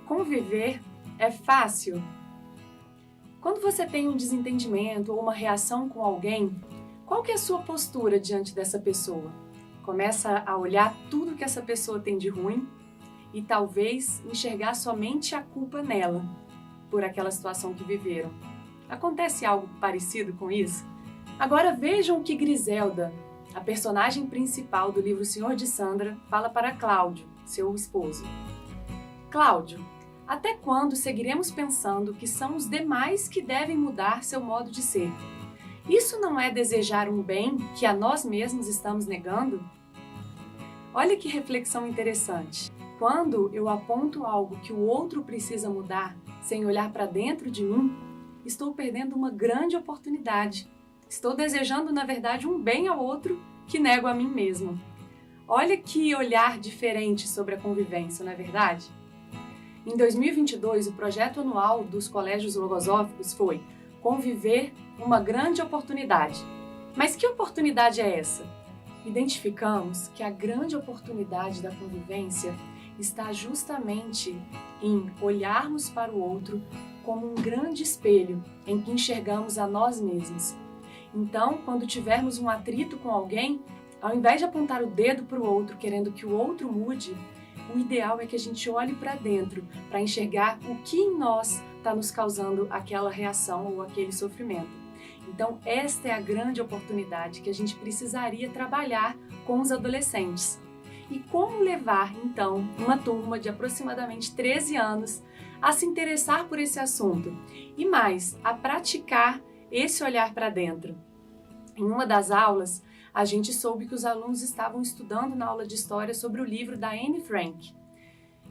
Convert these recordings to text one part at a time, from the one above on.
Conviver é fácil? Quando você tem um desentendimento ou uma reação com alguém, qual que é a sua postura diante dessa pessoa? Começa a olhar tudo que essa pessoa tem de ruim e talvez enxergar somente a culpa nela por aquela situação que viveram. Acontece algo parecido com isso? Agora vejam o que Griselda, a personagem principal do livro Senhor de Sandra, fala para Cláudio, seu esposo. Cláudio, até quando seguiremos pensando que são os demais que devem mudar seu modo de ser? Isso não é desejar um bem que a nós mesmos estamos negando? Olha que reflexão interessante. Quando eu aponto algo que o outro precisa mudar sem olhar para dentro de mim, estou perdendo uma grande oportunidade. Estou desejando, na verdade, um bem ao outro que nego a mim mesmo. Olha que olhar diferente sobre a convivência, não é verdade? Em 2022, o projeto anual dos colégios logosóficos foi Conviver, uma grande oportunidade. Mas que oportunidade é essa? Identificamos que a grande oportunidade da convivência está justamente em olharmos para o outro como um grande espelho em que enxergamos a nós mesmos. Então, quando tivermos um atrito com alguém, ao invés de apontar o dedo para o outro, querendo que o outro mude, o ideal é que a gente olhe para dentro, para enxergar o que em nós está nos causando aquela reação ou aquele sofrimento. Então, esta é a grande oportunidade que a gente precisaria trabalhar com os adolescentes. E como levar, então, uma turma de aproximadamente 13 anos a se interessar por esse assunto e mais, a praticar esse olhar para dentro. Em uma das aulas, a gente soube que os alunos estavam estudando na aula de história sobre o livro da Anne Frank.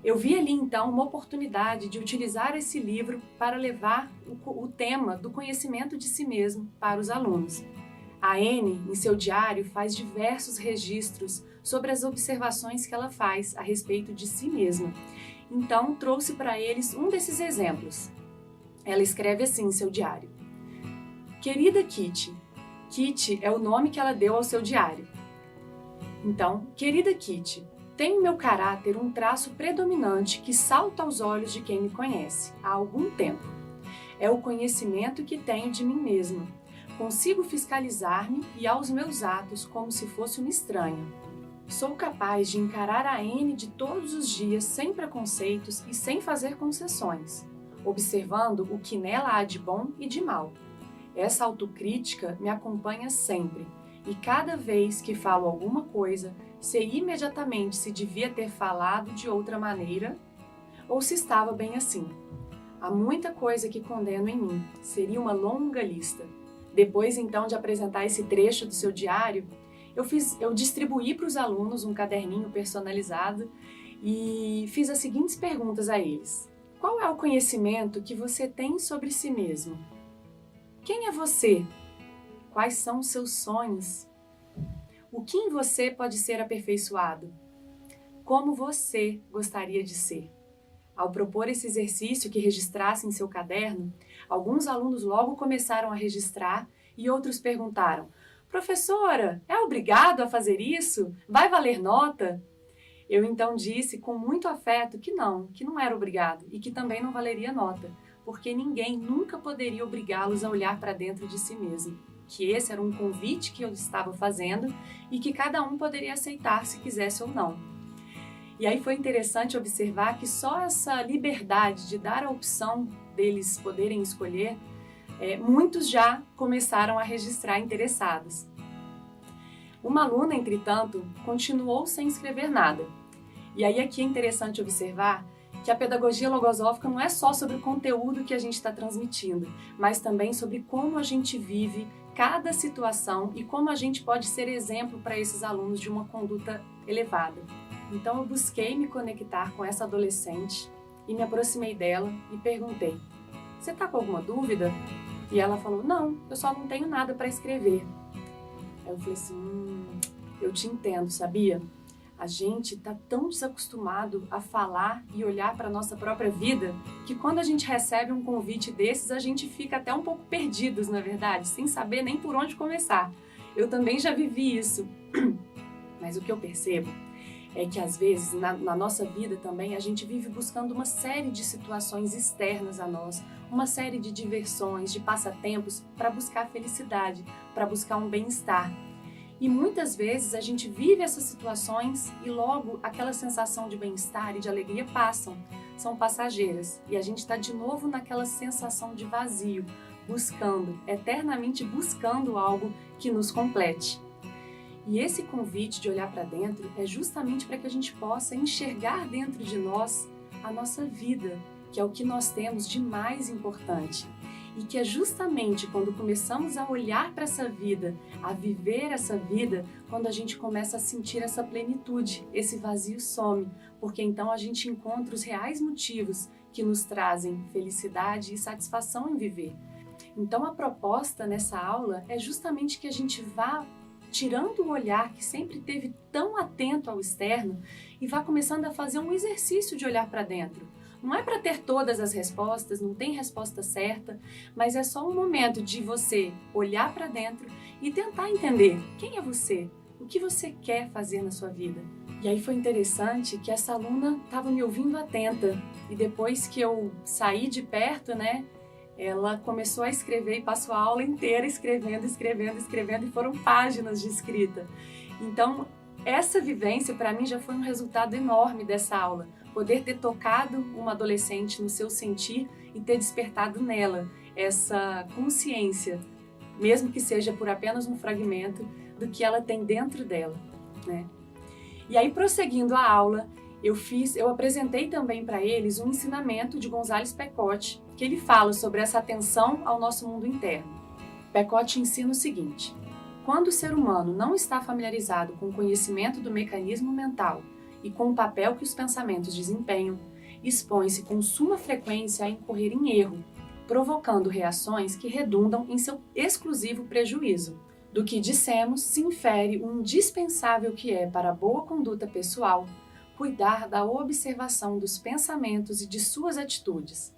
Eu vi ali então uma oportunidade de utilizar esse livro para levar o tema do conhecimento de si mesmo para os alunos. A Anne, em seu diário, faz diversos registros sobre as observações que ela faz a respeito de si mesma. Então, trouxe para eles um desses exemplos. Ela escreve assim em seu diário: Querida Kitty. Kitty é o nome que ela deu ao seu diário. Então, querida Kitty, tem em meu caráter um traço predominante que salta aos olhos de quem me conhece há algum tempo. É o conhecimento que tenho de mim mesma. Consigo fiscalizar-me e aos meus atos como se fosse uma estranha. Sou capaz de encarar a Anne de todos os dias sem preconceitos e sem fazer concessões, observando o que nela há de bom e de mal. Essa autocrítica me acompanha sempre, e cada vez que falo alguma coisa, sei imediatamente se devia ter falado de outra maneira ou se estava bem assim. Há muita coisa que condeno em mim, seria uma longa lista. Depois, então, de apresentar esse trecho do seu diário, eu distribuí para os alunos um caderninho personalizado e fiz as seguintes perguntas a eles. Qual é o conhecimento que você tem sobre si mesmo? Quem é você? Quais são os seus sonhos? O que em você pode ser aperfeiçoado? Como você gostaria de ser? Ao propor esse exercício que registrasse em seu caderno, alguns alunos logo começaram a registrar e outros perguntaram: Professora, é obrigado a fazer isso? Vai valer nota? Eu então disse com muito afeto que não era obrigado e que também não valeria nota, porque ninguém nunca poderia obrigá-los a olhar para dentro de si mesmo, que esse era um convite que eu estava fazendo e que cada um poderia aceitar se quisesse ou não. E aí foi interessante observar que só essa liberdade de dar a opção deles poderem escolher, muitos já começaram a registrar interessados. Uma aluna, entretanto, continuou sem escrever nada. E aí aqui é interessante observar que a pedagogia logosófica não é só sobre o conteúdo que a gente está transmitindo, mas também sobre como a gente vive cada situação e como a gente pode ser exemplo para esses alunos de uma conduta elevada. Então eu busquei me conectar com essa adolescente e me aproximei dela e perguntei: você está com alguma dúvida? E ela falou: não, eu só não tenho nada para escrever. Aí eu falei assim, eu te entendo, sabia? A gente está tão desacostumado a falar e olhar para a nossa própria vida que quando a gente recebe um convite desses, a gente fica até um pouco perdidos, na verdade, sem saber nem por onde começar. Eu também já vivi isso. Mas o que eu percebo é que às vezes na nossa vida também a gente vive buscando uma série de situações externas a nós, uma série de diversões, de passatempos para buscar felicidade, para buscar um bem-estar. E muitas vezes a gente vive essas situações e logo aquela sensação de bem-estar e de alegria passam, são passageiras. E a gente está de novo naquela sensação de vazio, buscando, eternamente buscando algo que nos complete. E esse convite de olhar para dentro é justamente para que a gente possa enxergar dentro de nós a nossa vida, que é o que nós temos de mais importante. E que é justamente quando começamos a olhar para essa vida, a viver essa vida, quando a gente começa a sentir essa plenitude, esse vazio some, porque então a gente encontra os reais motivos que nos trazem felicidade e satisfação em viver. Então a proposta nessa aula é justamente que a gente vá tirando o olhar que sempre teve tão atento ao externo e vá começando a fazer um exercício de olhar para dentro. Não é para ter todas as respostas, não tem resposta certa, mas é só um momento de você olhar para dentro e tentar entender quem é você, o que você quer fazer na sua vida. E aí foi interessante que essa aluna estava me ouvindo atenta e depois que eu saí de perto, ela começou a escrever e passou a aula inteira escrevendo e foram páginas de escrita. Então, essa vivência para mim já foi um resultado enorme dessa aula. Poder ter tocado uma adolescente no seu sentir e ter despertado nela essa consciência, mesmo que seja por apenas um fragmento, do que ela tem dentro dela, E aí, prosseguindo a aula, eu apresentei também para eles um ensinamento de González Pecote, que ele fala sobre essa atenção ao nosso mundo interno. Pecote ensina o seguinte: quando o ser humano não está familiarizado com o conhecimento do mecanismo mental e com o papel que os pensamentos desempenham, expõe-se com suma frequência a incorrer em erro, provocando reações que redundam em seu exclusivo prejuízo. Do que dissemos, se infere o indispensável que é para a boa conduta pessoal cuidar da observação dos pensamentos e de suas atitudes.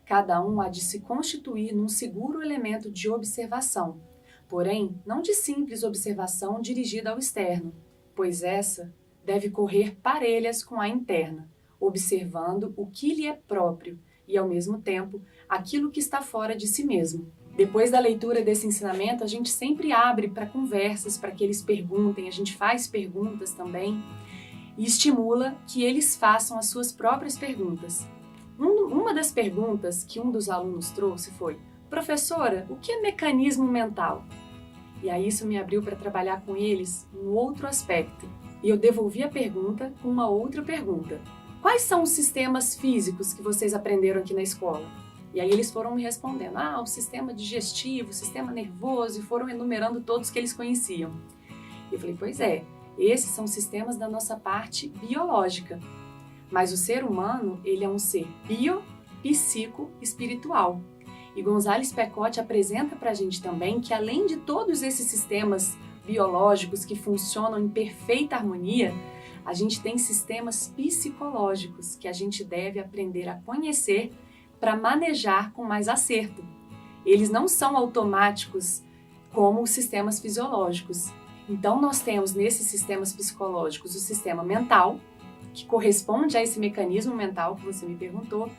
Cada um há de se constituir num seguro elemento de observação, porém, não de simples observação dirigida ao externo, pois essa deve correr parelhas com a interna, observando o que lhe é próprio e, ao mesmo tempo, aquilo que está fora de si mesmo. Depois da leitura desse ensinamento, a gente sempre abre para conversas, para que eles perguntem, a gente faz perguntas também e estimula que eles façam as suas próprias perguntas. Uma das perguntas que um dos alunos trouxe foi: professora, o que é mecanismo mental? E aí isso me abriu para trabalhar com eles um outro aspecto. E eu devolvi a pergunta com uma outra pergunta: quais são os sistemas físicos que vocês aprenderam aqui na escola? E aí eles foram me respondendo: o sistema digestivo, o sistema nervoso, e foram enumerando todos que eles conheciam. E eu falei: pois é, esses são sistemas da nossa parte biológica. Mas o ser humano, ele é um ser psico-espiritual. E González Pecote apresenta para a gente também que, além de todos esses sistemas biológicos que funcionam em perfeita harmonia, a gente tem sistemas psicológicos que a gente deve aprender a conhecer para manejar com mais acerto. Eles não são automáticos como os sistemas fisiológicos. Então, nós temos nesses sistemas psicológicos o sistema mental, que corresponde a esse mecanismo mental que você me perguntou.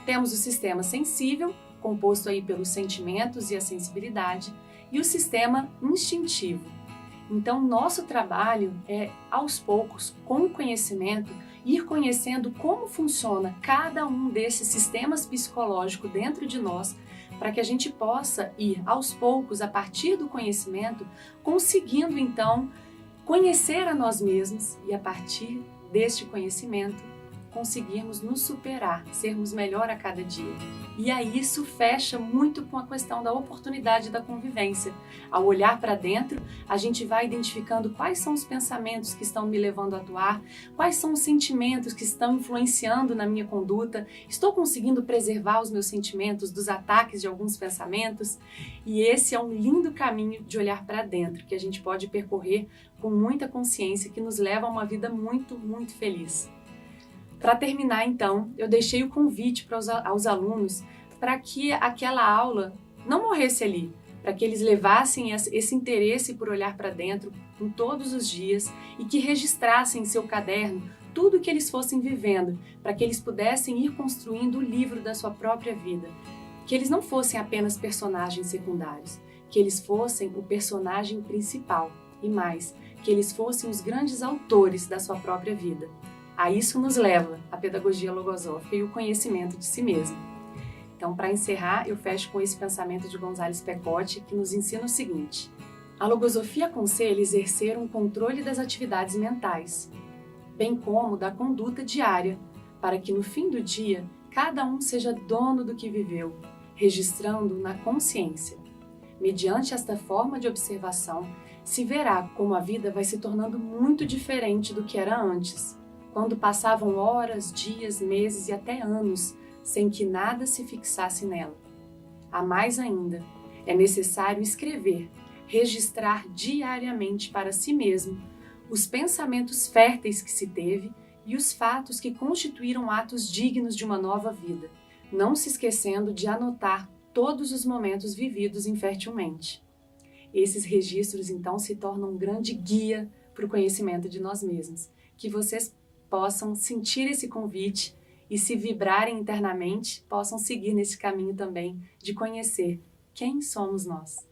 Temos o sistema sensível, composto aí pelos sentimentos e a sensibilidade, e o sistema instintivo. Então, nosso trabalho é, aos poucos, com o conhecimento, ir conhecendo como funciona cada um desses sistemas psicológicos dentro de nós, para que a gente possa ir, aos poucos, a partir do conhecimento, conseguindo, então, conhecer a nós mesmos e, a partir deste conhecimento, conseguirmos nos superar, sermos melhor a cada dia. E aí isso fecha muito com a questão da oportunidade da convivência. Ao olhar para dentro, a gente vai identificando quais são os pensamentos que estão me levando a atuar, quais são os sentimentos que estão influenciando na minha conduta, estou conseguindo preservar os meus sentimentos dos ataques de alguns pensamentos, e esse é um lindo caminho de olhar para dentro, que a gente pode percorrer com muita consciência, que nos leva a uma vida muito, muito feliz. Para terminar, então, eu deixei o convite aos alunos para que aquela aula não morresse ali, para que eles levassem esse interesse por olhar para dentro em todos os dias e que registrassem em seu caderno tudo o que eles fossem vivendo, para que eles pudessem ir construindo o livro da sua própria vida. Que eles não fossem apenas personagens secundários, que eles fossem o personagem principal e mais, que eles fossem os grandes autores da sua própria vida. A isso nos leva a pedagogia logosófica e o conhecimento de si mesmo. Então, para encerrar, eu fecho com esse pensamento de González Pecotti, que nos ensina o seguinte: a logosofia aconselha exercer um controle das atividades mentais, bem como da conduta diária, para que no fim do dia cada um seja dono do que viveu, registrando na consciência. Mediante esta forma de observação, se verá como a vida vai se tornando muito diferente do que era antes, quando passavam horas, dias, meses e até anos sem que nada se fixasse nela. A mais ainda, é necessário escrever, registrar diariamente para si mesmo os pensamentos férteis que se teve e os fatos que constituíram atos dignos de uma nova vida, não se esquecendo de anotar todos os momentos vividos infértilmente. Esses registros, então, se tornam um grande guia para o conhecimento de nós mesmos. Que vocês possam sentir esse convite e, se vibrarem internamente, possam seguir nesse caminho também de conhecer quem somos nós.